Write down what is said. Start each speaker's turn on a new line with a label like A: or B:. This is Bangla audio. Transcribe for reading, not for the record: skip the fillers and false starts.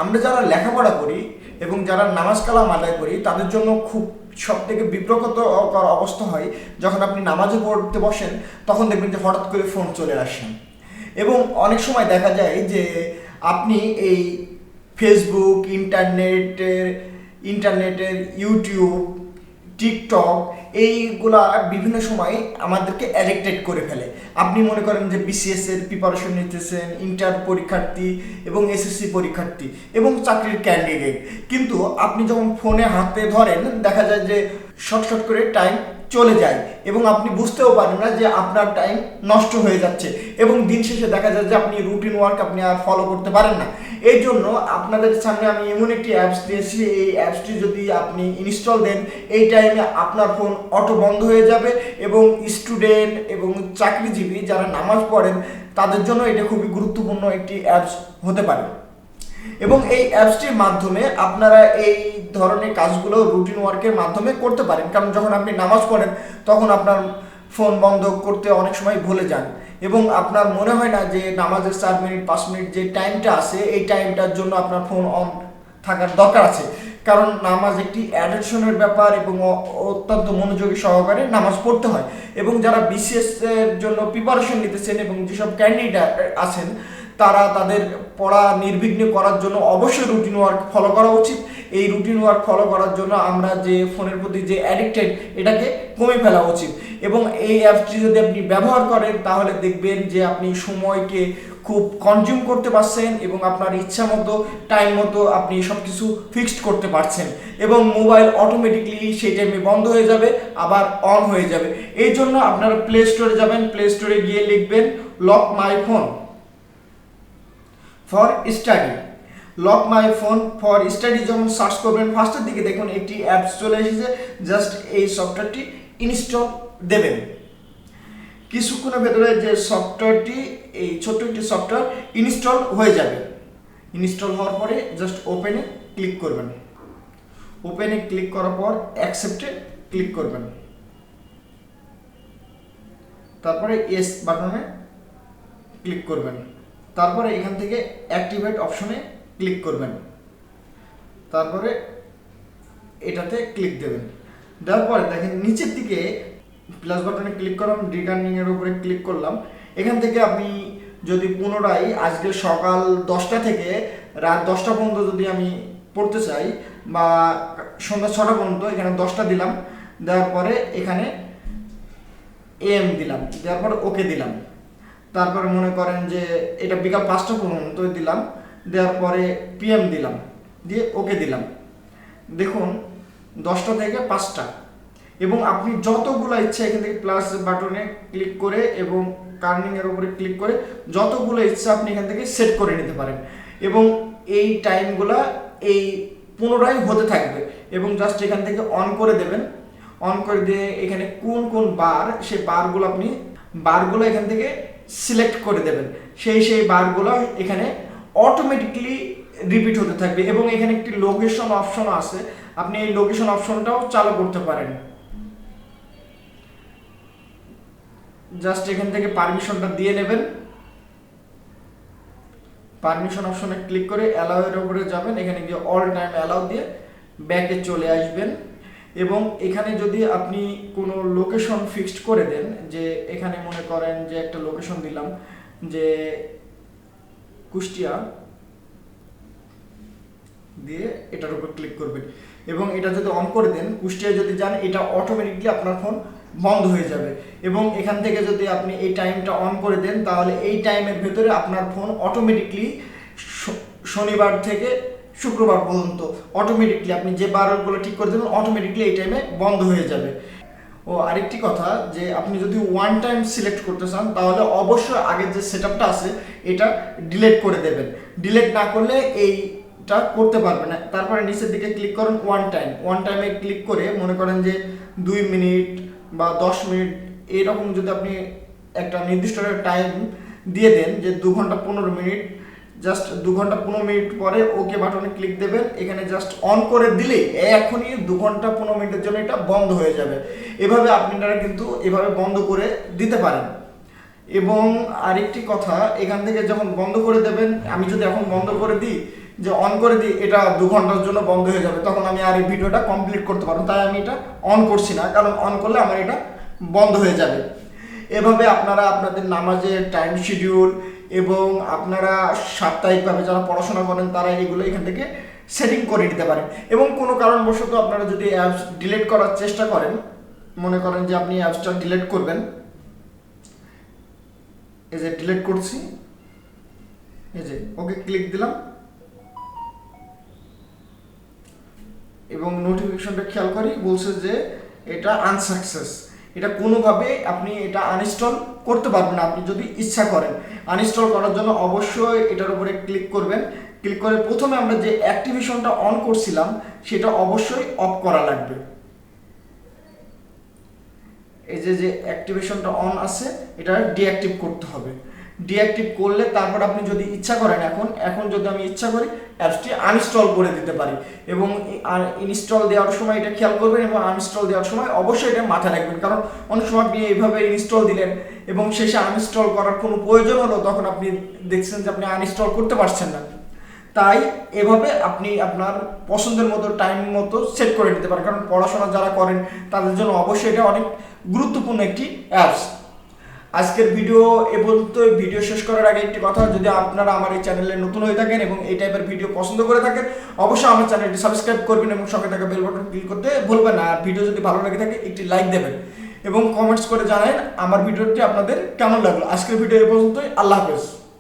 A: আমরা যারা লেখাপড়া করি এবং যারা নামাজ কালাম আদায় করি তাদের জন্য খুব সব থেকে বিব্রতকর অবস্থা হয় যখন আপনি নামাজে পড়তে বসেন, তখন দেখবেন যে হঠাৎ করে ফোন চলে আসেন। এবং অনেক সময় দেখা যায় যে আপনি এই ফেসবুক, ইন্টারনেটের ইউটিউব, টিকটক, এইগুলা বিভিন্ন সময় আমাদেরকে অ্যাডিক্টেড করে ফেলে। আপনি মনে করেন যে বিসিএস এর প্রিপারেশন নিতেছেন, ইন্টার পরীক্ষার্থী এবং এসএসসি পরীক্ষার্থী এবং চাকরির ক্যান্ডিডেট, কিন্তু আপনি যখন ফোনে হাতে ধরেন দেখা যায় যে শর্ট করে টাইম চলে যায় এবং আপনি বুঝতেও পারেন না যে আপনার টাইম নষ্ট হয়ে যাচ্ছে এবং দিন শেষে দেখা যায় যে আপনি রুটিন ওয়ার্ক আপনি আর ফলো করতে পারেন না। এই জন্য আপনাদের সামনে আমি এমন একটি অ্যাপস দিয়েছি, এই অ্যাপসটি যদি আপনি ইনস্টল দেন এই টাইমে আপনার ফোন অটো বন্ধ হয়ে যাবে এবং স্টুডেন্ট এবং চাকরিজীবী যারা নামাজ পড়েন তাদের জন্য এটা খুবই গুরুত্বপূর্ণ একটি অ্যাপস হতে পারে। এবং এই অ্যাপসটির মাধ্যমে আপনারা এই ধরনের কাজগুলো রুটিন ওয়ার্কের মাধ্যমে করতে পারেন, কারণ যখন আপনি নামাজ পড়েন তখন আপনার ফোন বন্ধ করতে অনেক সময় ভুলে যান এবং আপনার মনে হয় না যে নামাজের 4 মিনিট 5 মিনিট যে টাইমটা আছে এই টাইমটার জন্য আপনার ফোন অন থাকার দরকার আছে, কারণ নামাজ একটি অ্যাডিকশনের ব্যাপার এবং অত্যন্ত মনোযোগী সহকারে নামাজ পড়তে হয়। এবং যারা বিসিএস এর জন্য প্রিপারেশন নিতেছেন এবং যেসব ক্যান্ডিডেট আছেন তারা তাদের পড়া নির্বিঘ্নে করার জন্য অবশ্যই রুটিন ওয়ার্ক ফলো করা উচিত। এই রুটিন ওয়ার্ক ফলো করার জন্য আমরা যে ফোনের প্রতি যে অ্যাডিক্টেড এটাকে কমে ফেলা উচিত এবং এই অ্যাপটি যদি আপনি ব্যবহার করেন তাহলে দেখবেন যে আপনি সময়কে খুব কনজিউম করতে পারছেন এবং আপনার ইচ্ছা মতো টাইম মতো আপনি সব কিছু ফিক্সড করতে পারছেন এবং মোবাইল অটোমেটিকলি সেই টাইমে বন্ধ হয়ে যাবে আবার অন হয়ে যাবে। এই জন্য আপনারা প্লে স্টোরে যাবেন, প্লে স্টোরে গিয়ে লিখবেন lock my phone for study. Lock my phone for study যখন সার্চ করবেন ফার্স্টের দিকে দেখুন একটি অ্যাপস চলে এসেছে, জাস্ট এই সফটওয়্যারটি ইনস্টল দেবেন। কিছুক্ষণের ভেতরে যে সফটওয়্যারটি এই ছোট্ট একটি সফটওয়্যার ইনস্টল হয়ে যাবে। ইনস্টল হওয়ার পরে জাস্ট ওপেনে ক্লিক করবেন। ওপেনে ক্লিক করার পর অ্যাকসেপ্টে ক্লিক করবেন, তারপরে এস বাটনে ক্লিক করবেন, তারপরে এখান থেকে অ্যাক্টিভেট অপশনে ক্লিক করবেন, তারপরে এটাতে ক্লিক দেবেন। দেওয়ার পরে দেখেন নিচের দিকে প্লাস বাটনে ক্লিক করলাম, রিটার্নিং এর উপরে ক্লিক করলাম। এখান থেকে আপনি যদি পুনরায় আজকে সকাল 10টা থেকে রাত 10টা পর্যন্ত যদি আমি পড়তে চাই বা সন্ধ্যা 6টা পর্যন্ত, এখানে 10টা দিলাম, দেওয়ার পরে এখানে এম দিলাম, দেওয়ার পরে ওকে দিলাম। তারপরে মনে করেন যে এটা বিকাল 5টা পর্যন্ত দিলাম, দেওয়ার পরে পিএম দিলাম, দিয়ে ওকে দিলাম। দেখুন 10টা থেকে 5টা এবং আপনি যতগুলো ইচ্ছা এখান থেকে প্লাস বাটনে ক্লিক করে এবং কার্নিং এর উপরে ক্লিক করে যতগুলো ইচ্ছা আপনি এখান থেকে সেট করে নিতে পারেন এবং এই টাইমগুলা এই পুনরায় হতে থাকবে এবং জাস্ট এখান থেকে অন করে দেবেন। অন করে দিয়ে এখানে কোন কোন বার সেই বারগুলো এখান থেকে সিলেক্ট করে দেবেন, সেই বারগুলো এখানে অটোমেটিকলি রিপিট হতে থাকবে এবং এখানে একটি লোকেশন অপশন আছে, আপনি এই লোকেশন অপশনটাও চালু করতে পারেন। জাস্ট এখান থেকে পারমিশনটা দিয়ে নেবেন, পারমিশন অপশনে ক্লিক করে অ্যালাউ এর উপরে যাবেন, এখানে গিয়ে অল টাইম অ্যালাউ দিয়ে ব্যাকে চলে আসবেন এবং এখানে যদি আপনি কোনো লোকেশন ফিক্সড করে দেন, যে এখানে মনে করেন যে একটা লোকেশন দিলাম যে কুষ্টিয়া, দিয়ে এটার উপর ক্লিক করবেন এবং এটা যদি অন করে দেন, কুষ্টিয়ায় যদি যান এটা অটোমেটিকলি আপনার ফোন বন্ধ হয়ে যাবে এবং এখান থেকে যদি আপনি এই টাইমটা অন করে দেন তাহলে এই টাইমের ভেতরে আপনার ফোন অটোমেটিকলি শনিবার থেকে শুক্রবার পর্যন্ত অটোমেটিকলি আপনি যে বারগুলো ঠিক করে দেবেন অটোমেটিকলি এই টাইমে বন্ধ হয়ে যাবে। ও আরেকটি কথা, যে আপনি যদি ওয়ান টাইম সিলেক্ট করতে চান তাহলে অবশ্যই আগের যে সেটআপটা আছে এটা ডিলিট করে দেবেন, ডিলিট না করলে এইটা করতে পারবেন না। তারপরে নিচের দিকে ক্লিক করুন ওয়ান টাইমে ক্লিক করে মনে করেন যে 2 মিনিট বা 10 মিনিট এরকম যদি আপনি একটা নির্দিষ্ট টাইম দিয়ে দেন যে 2 ঘন্টা 15 মিনিট, জাস্ট 2 ঘন্টা 15 মিনিট পরে ওকে বাটনে ক্লিক দেবেন, এখানে জাস্ট অন করে দিলেই এখনই 2 ঘন্টা 15 মিনিটের জন্য এটা বন্ধ হয়ে যাবে। এভাবে আপনারা কিন্তু এভাবে বন্ধ করে দিতে পারেন। এবং আরেকটি কথা, এখান থেকে যখন বন্ধ করে দেবেন, আমি যদি এখন বন্ধ করে দিই যে অন করে দিই এটা 2 ঘন্টার জন্য বন্ধ হয়ে যাবে, তখন আমি আর এই ভিডিওটা কমপ্লিট করতে পারবো, তাই আমি এটা অন করছি না, কারণ অন করলে আমার এটা বন্ধ হয়ে যাবে। এভাবে আপনারা আপনাদের নামাজের টাইম শিডিউল এবং আপনারা সাপ্তাহিকভাবে যারা পড়াশোনা করেন তারা এগুলো এখান থেকে সেটিং করে নিতে পারেন। এবং কোনো কারণবশত আপনারা যদি অ্যাপস ডিলিট করার চেষ্টা করেন, মনে করেন যে আপনি অ্যাপসটা ডিলিট করবেন, এই যে ডিলিট করছি, এই যে ওকে ক্লিক দিলাম এবং নোটিফিকেশনটা খেয়াল করি বলছে যে এটা আনসাকসেস। এটা কোনোভাবে আপনি এটা আনইনস্টল করতে পারবেন না, আপনি যদি ইচ্ছা করেন। আনইনস্টল করার জন্য অবশ্যই এটার উপরে ক্লিক করবেন। ক্লিক করে প্রথমে আমরা যে অ্যাক্টিভেশনটা অন করছিলাম সেটা অবশ্যই অফ করা লাগবে। এই যে অ্যাক্টিভেশনটা অন আছে এটা ডিঅ্যাক্টিভ করতে হবে। ডিঅ্যাক্টিভ করলে তারপর আপনি যদি ইচ্ছা করেন, এখন যদি আমি ইচ্ছা করি অ্যাপসটি আনইনস্টল করে দিতে পারি। এবং ইনস্টল দেওয়ার সময় এটা খেয়াল করবেন এবং আনইনস্টল দেওয়ার সময় অবশ্যই এটা মাথায় রাখবেন, কারণ অনেক সময় আপনি এইভাবে ইনস্টল দিলেন এবং শেষে আনইনস্টল করার কোনো প্রয়োজন হলো, তখন আপনি দেখছেন যে আপনি আনইনস্টল করতে পারছেন না। তাই এভাবে আপনি আপনার পছন্দের মতো টাইম মতো সেট করে নিতে পারেন, কারণ পড়াশোনা যারা করেন তাদের জন্য অবশ্যই এটা অনেক গুরুত্বপূর্ণ একটি অ্যাপস। আজকের ভিডিও এ পর্যন্ত। ভিডিও শেষ করার আগে একটি কথা, যদি আপনারা আমার এই চ্যানেলে নতুন হয়ে থাকেন এবং এই টাইপের ভিডিও পছন্দ করে থাকেন, অবশ্যই আমার চ্যানেলটি সাবস্ক্রাইব করবেন এবং সঙ্গে থাকা বেল বাটন ক্লিক করতে ভুলবেন না। আর ভিডিও যদি ভালো লাগে থাকে একটি লাইক দেবেন এবং কমেন্টস করে জানান আমার ভিডিওটি আপনাদের কেমন লাগলো। আজকের ভিডিও এ পর্যন্তই। আল্লাহ হাফেজ।